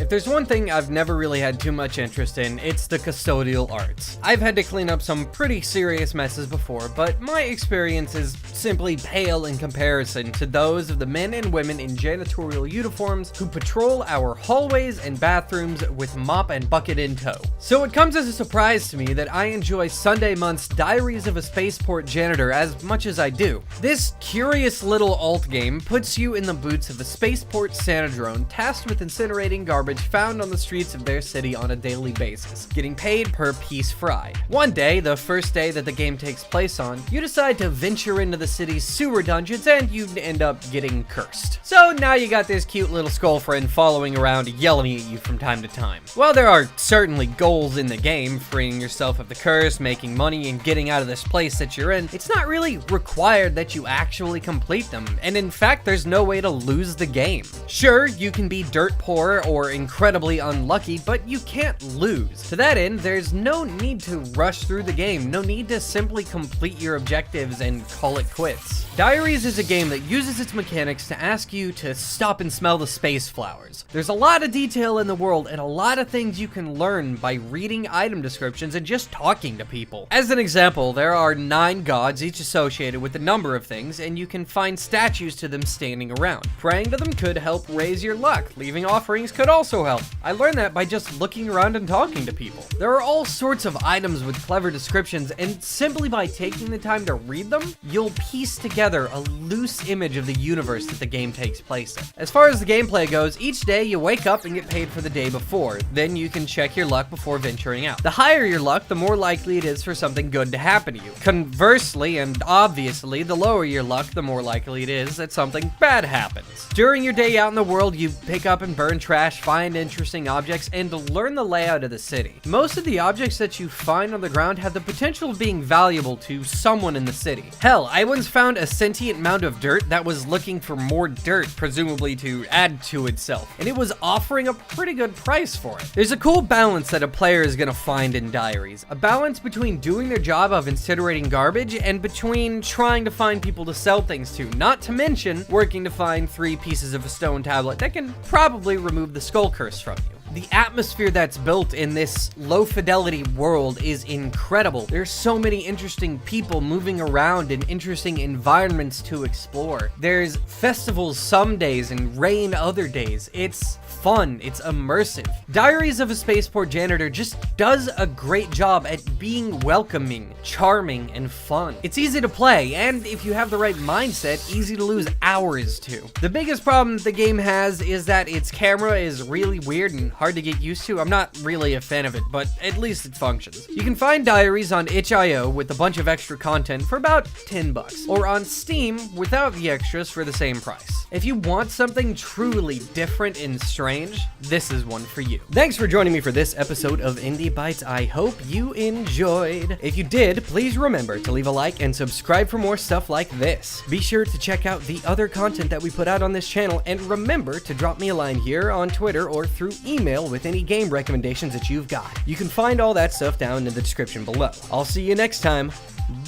If there's one thing I've never really had too much interest in, it's the custodial arts. I've had to clean up some pretty serious messes before, but my experience is simply pale in comparison to those of the men and women in janitorial uniforms who patrol our hallways and bathrooms with mop and bucket in tow. So it comes as a surprise to me that I enjoy Sunday Month's Diaries of a Spaceport Janitor as much as I do. This curious little alt game puts you in the boots of a spaceport sanidrone tasked with incinerating garbage found on the streets of their city on a daily basis, getting paid per piece fried. One day, the first day that the game takes place on, you decide to venture into the city's sewer dungeons and you end up getting cursed. So now you got this cute little skull friend following around yelling at you from time to time. While there are certainly goals in the game, freeing yourself of the curse, making money, and getting out of this place that you're in, it's not really required that you actually complete them, and in fact there's no way to lose the game. Sure, you can be dirt poor or incredibly unlucky, but you can't lose. To that end, there's no need to rush through the game, no need to simply complete your objectives and call it quits. Diaries is a game that uses its mechanics to ask you to stop and smell the space flowers. There's a lot of detail in the world and a lot of things you can learn by reading item descriptions and just talking to people. As an example, there are 9 gods, each associated with a number of things, and you can find statues to them standing around. Praying to them could help raise your luck. Leaving offerings could also help. I learned that by just looking around and talking to people. There are all sorts of items with clever descriptions, and simply by taking the time to read them, you'll piece together a loose image of the universe that the game takes place in. As far as the gameplay goes, each day you wake up and get paid for the day before. Then you can check your luck before venturing out. The higher your luck, the more likely it is for something good to happen to you. Conversely, and obviously, the lower your luck, the more likely it is that something bad happens. During your day out in the world, you pick up and burn trash, find interesting objects, and learn the layout of the city. Most of the objects that you find on the ground have the potential of being valuable to someone in the city. Hell, I once found a sentient mound of dirt that was looking for more dirt, presumably to add to itself, and it was offering a pretty good price for it. There's a cool balance that a player is gonna find in Diaries, a balance between doing their job of incinerating garbage and between trying to find people to sell things to, not to mention working to find 3 pieces of a stone tablet that can probably remove the skull curse from you. The atmosphere that's built in this low-fidelity world is incredible. There's so many interesting people moving around and interesting environments to explore. There's festivals some days and rain other days. It's fun. It's immersive. Diaries of a Spaceport Janitor just does a great job at being welcoming, charming, and fun. It's easy to play, and if you have the right mindset, easy to lose hours to. The biggest problem the game has is that its camera is really weird and hard to get used to. I'm not really a fan of it, but at least it functions. You can find Diaries on itch.io with a bunch of extra content for about $10, or on Steam without the extras for the same price. If you want something truly different and strange, this is one for you. Thanks for joining me for this episode of Indie Bytes. I hope you enjoyed. If you did, please remember to leave a like and subscribe for more stuff like this. Be sure to check out the other content that we put out on this channel, and remember to drop me a line here on Twitter or through email with any game recommendations that you've got. You can find all that stuff down in the description below. I'll see you next time.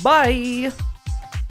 Bye!